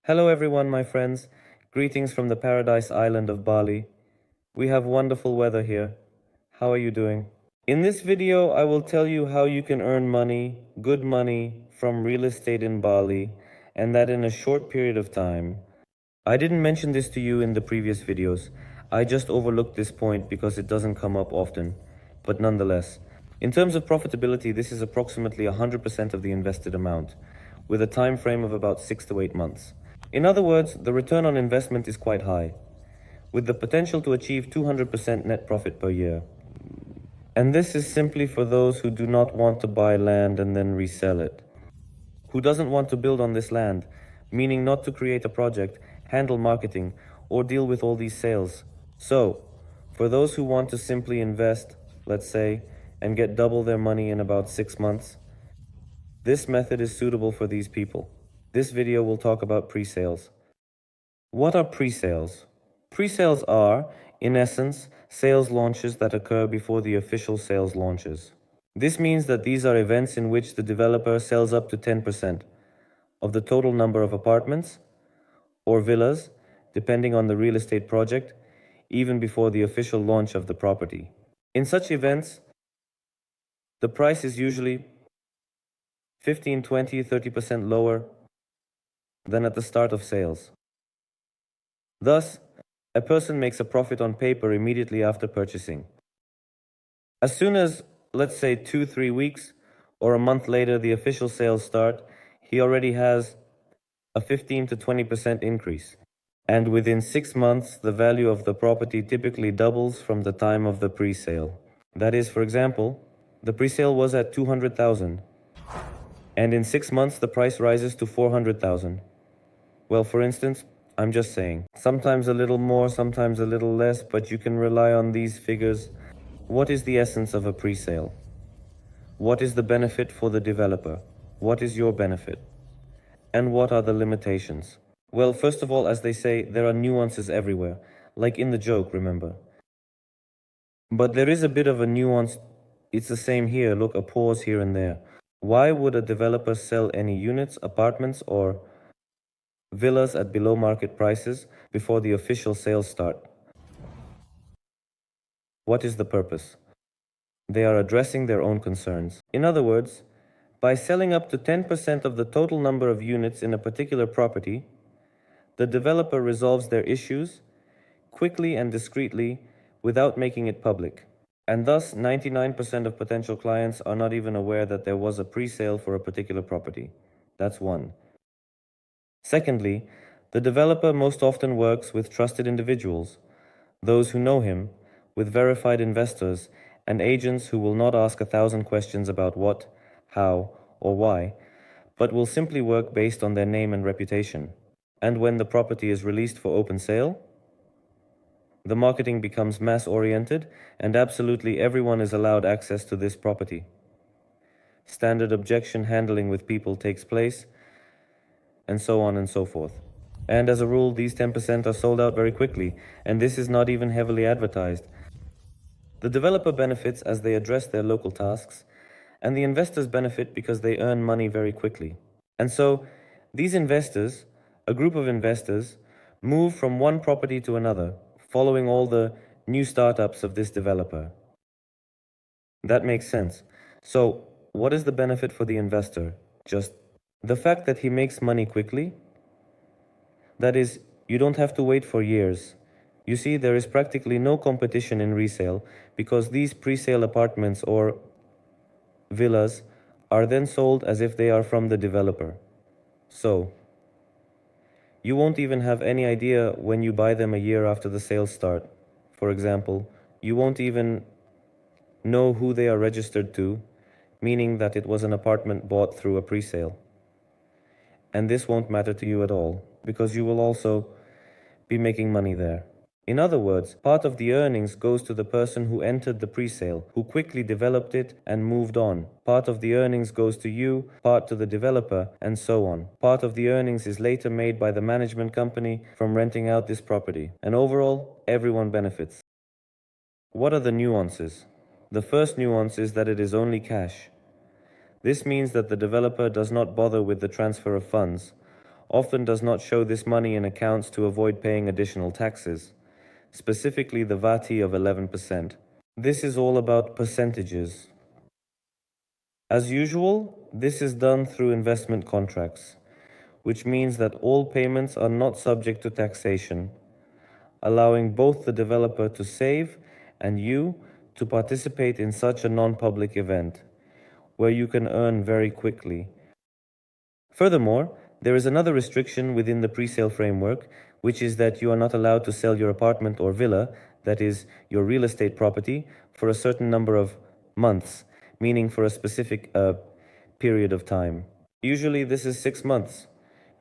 Hello everyone, my friends. Greetings from the paradise island of Bali. We have wonderful weather here. How are you doing? In this video, I will tell you how you can earn money, good money, from real estate in Bali, and that in a short period of time. I didn't mention this to you in the previous videos. I just overlooked this point because it doesn't come up often. But nonetheless, in terms of profitability, this is approximately 100% of the invested amount, with a time frame of about 6 to 8 months. In other words, the return on investment is quite high, with the potential to achieve 200% net profit per year. And this is simply for those who do not want to buy land and then resell it, who doesn't want to build on this land, meaning not to create a project, handle marketing, or deal with all these sales. So, for those who want to simply invest, let's say, and get double their money in about 6 months, this method is suitable for these people. This video will talk about pre-sales. What are pre-sales? Pre-sales are, in essence, sales launches that occur before the official sales launches. This means that these are events in which the developer sells up to 10% of the total number of apartments or villas, depending on the real estate project, even before the official launch of the property. In such events, the price is usually 15, 20, 30% lower than at the start of sales. Thus, a person makes a profit on paper immediately after purchasing. As soon as, let's say, 2-3 weeks or a month later the official sales start, he already has a 15 to 20% increase. And within 6 months, the value of the property typically doubles from the time of the pre-sale. That is, for example, the pre-sale was at 200,000, and in 6 months the price rises to 400,000. Well, for instance, I'm just saying, sometimes a little more, sometimes a little less, but you can rely on these figures. What is the essence of a pre-sale? What is the benefit for the developer? What is your benefit? And what are the limitations? Well, first of all, as they say, there are nuances everywhere, like in the joke, remember. But there is a bit of a nuance. It's the same here. Look, a pause here and there. Why would a developer sell any units, apartments, or villas at below market prices before the official sales start? What is the purpose? They are addressing their own concerns. In other words, by selling up to 10% of the total number of units in a particular property, the developer resolves their issues quickly and discreetly without making it public. And thus, 99% of potential clients are not even aware that there was a pre-sale for a particular property. That's one. Secondly, the developer most often works with trusted individuals, those who know him, with verified investors, and agents who will not ask 1,000 questions about what, how, or why, but will simply work based on their name and reputation. And when the property is released for open sale, the marketing becomes mass-oriented, and absolutely everyone is allowed access to this property. Standard objection handling with people takes place, and so on and so forth. And as a rule, these 10% are sold out very quickly, and this is not even heavily advertised. The developer benefits as they address their local tasks, and the investors benefit because they earn money very quickly. And so, these investors, a group of investors, move from one property to another, following all the new startups of this developer. That makes sense. So, what is the benefit for the investor? Just the fact that he makes money quickly? That is, you don't have to wait for years. You see, there is practically no competition in resale because these pre-sale apartments or villas are then sold as if they are from the developer. So, you won't even have any idea when you buy them a year after the sales start. For example, you won't even know who they are registered to, meaning that it was an apartment bought through a pre-sale. And this won't matter to you at all, because you will also be making money there. In other words, part of the earnings goes to the person who entered the pre-sale, who quickly developed it and moved on. Part of the earnings goes to you, part to the developer, and so on. Part of the earnings is later made by the management company from renting out this property. And overall, everyone benefits. What are the nuances? The first nuance is that it is only cash. This means that the developer does not bother with the transfer of funds. often does not show this money in accounts to avoid paying additional taxes, specifically the VAT of 11%. This is all about percentages. As usual, this is done through investment contracts, which means that all payments are not subject to taxation, allowing both the developer to save and you to participate in such a non-public event, where you can earn very quickly. Furthermore, there is another restriction within the pre-sale framework, which is that you are not allowed to sell your apartment or villa, that is, your real estate property, for a certain number of months, meaning for a specific period of time. Usually this is 6 months,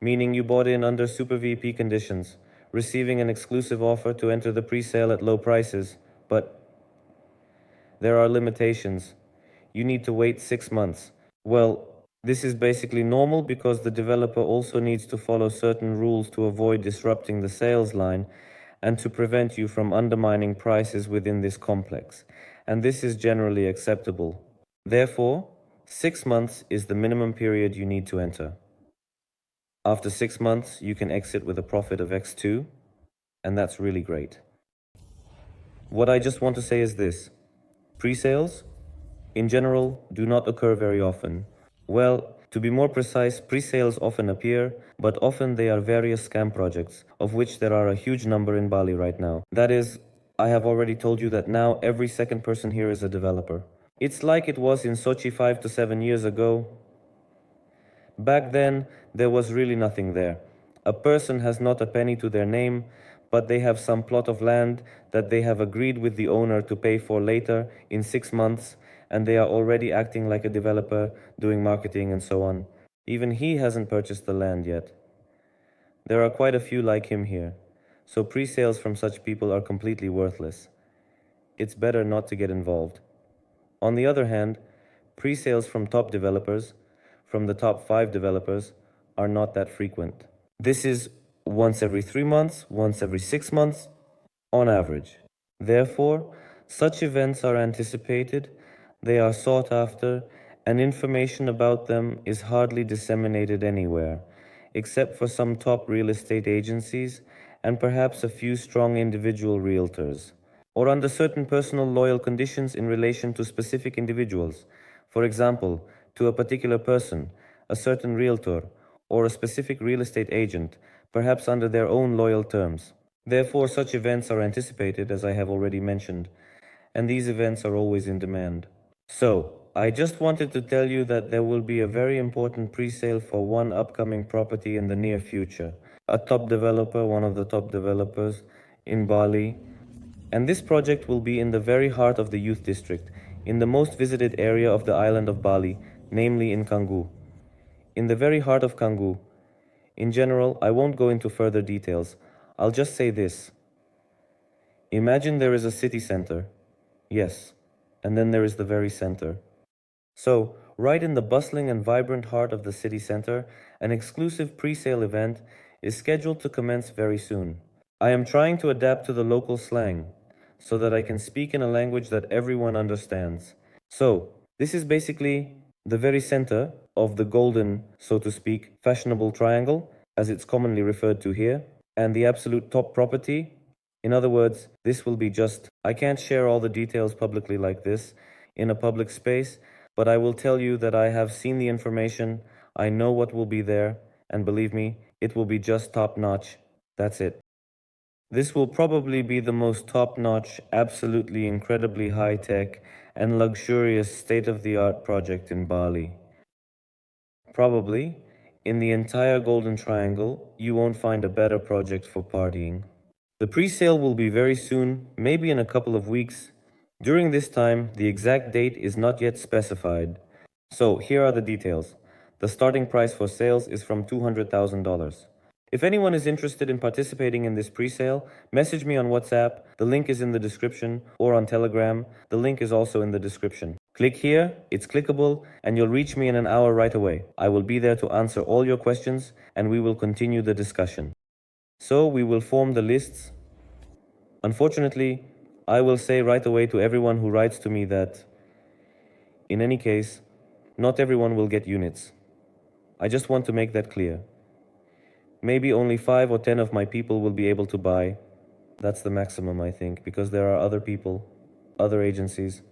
meaning you bought in under Super VP conditions, receiving an exclusive offer to enter the pre-sale at low prices, but there are limitations. You need to wait 6 months. Well, this is basically normal because the developer also needs to follow certain rules to avoid disrupting the sales line and to prevent you from undermining prices within this complex. And this is generally acceptable. Therefore, 6 months is the minimum period you need to enter. After 6 months, you can exit with a profit of X2, and that's really great. What I just want to say is this. Pre-sales, in general, do not occur very often. Well, to be more precise, pre-sales often appear, but often they are various scam projects, of which there are a huge number in Bali right now. That is, I have already told you that now every second person here is a developer. It's like it was in Sochi 5 to 7 years ago. Back then, there was really nothing there. A person has not a penny to their name, but they have some plot of land that they have agreed with the owner to pay for later in 6 months, and they are already acting like a developer, doing marketing and so on. Even he hasn't purchased the land yet. There are quite a few like him here, so pre-sales from such people are completely worthless. It's better not to get involved. On the other hand, pre-sales from top developers, from the top 5 developers, are not that frequent. This is once every 3 months, once every 6 months, on average. Therefore, such events are anticipated, they are sought after, and information about them is hardly disseminated anywhere, except for some top real estate agencies and perhaps a few strong individual realtors, or under certain personal loyal conditions in relation to specific individuals, for example, to a particular person, a certain realtor, or a specific real estate agent, perhaps under their own loyal terms. Therefore, such events are anticipated, as I have already mentioned, and these events are always in demand. So, I just wanted to tell you that there will be a very important pre-sale for one upcoming property in the near future. A top developer, one of the top developers in Bali. And this project will be in the very heart of the youth district, in the most visited area of the island of Bali, namely in Canggu. In the very heart of Canggu. In general, I won't go into further details. I'll just say this. Imagine there is a city center. Yes. And then there is the very center. So, right in the bustling and vibrant heart of the city center, an exclusive pre-sale event is scheduled to commence very soon. I am trying to adapt to the local slang, so that I can speak in a language that everyone understands. So, this is basically the very center of the golden, so to speak, fashionable triangle, as it's commonly referred to here, and the absolute top property. In other words, this will be just, I can't share all the details publicly like this, in a public space, but I will tell you that I have seen the information, I know what will be there, and believe me, it will be just top-notch. That's it. This will probably be the most top-notch, absolutely incredibly high-tech, and luxurious state-of-the-art project in Bali. Probably, in the entire Golden Triangle, you won't find a better project for partying. The pre-sale will be very soon, maybe in a couple of weeks. During this time, the exact date is not yet specified. So, here are the details. The starting price for sales is from $200,000. If anyone is interested in participating in this pre-sale, message me on WhatsApp, the link is in the description, or on Telegram, the link is also in the description. Click here, it's clickable, and you'll reach me in an hour right away. I will be there to answer all your questions, and we will continue the discussion. So, we will form the lists. Unfortunately, I will say right away to everyone who writes to me that, in any case, not everyone will get units. I just want to make that clear. maybe only 5 or 10 of my people will be able to buy. That's the maximum, I think, because there are other people, other agencies,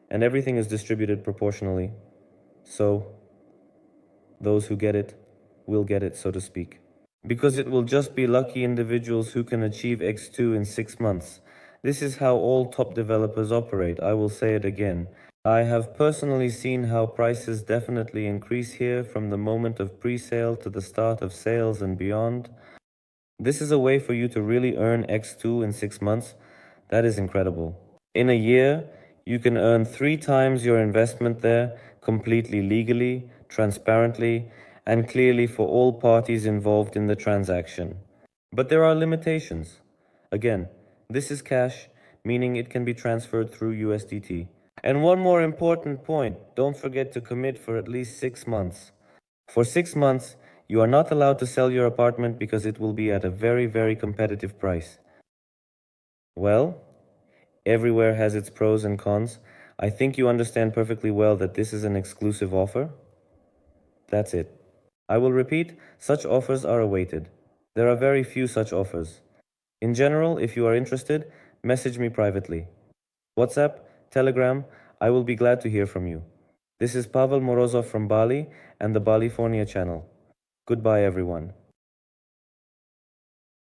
and everything is distributed proportionally. So, those who get it will get it, so to speak. Because it will just be lucky individuals who can achieve X2 in 6 months. This is how all top developers operate. I will say it again. I have personally seen how prices definitely increase here from the moment of pre-sale to the start of sales and beyond. This is a way for you to really earn X2 in 6 months. That is incredible. In a year, you can earn 3 times your investment there, completely legally, transparently, and clearly for all parties involved in the transaction. But there are limitations. Again, this is cash, meaning it can be transferred through USDT. And one more important point, don't forget to commit for at least 6 months. For 6 months, you are not allowed to sell your apartment because it will be at a very, very competitive price. Well, everywhere has its pros and cons. I think you understand perfectly well that this is an exclusive offer. That's it. I will repeat, such offers are awaited. There are very few such offers. In general, if you are interested, message me privately. WhatsApp, Telegram, I will be glad to hear from you. This is Pavel Morozov from Bali and the Balifornia channel. Goodbye, everyone.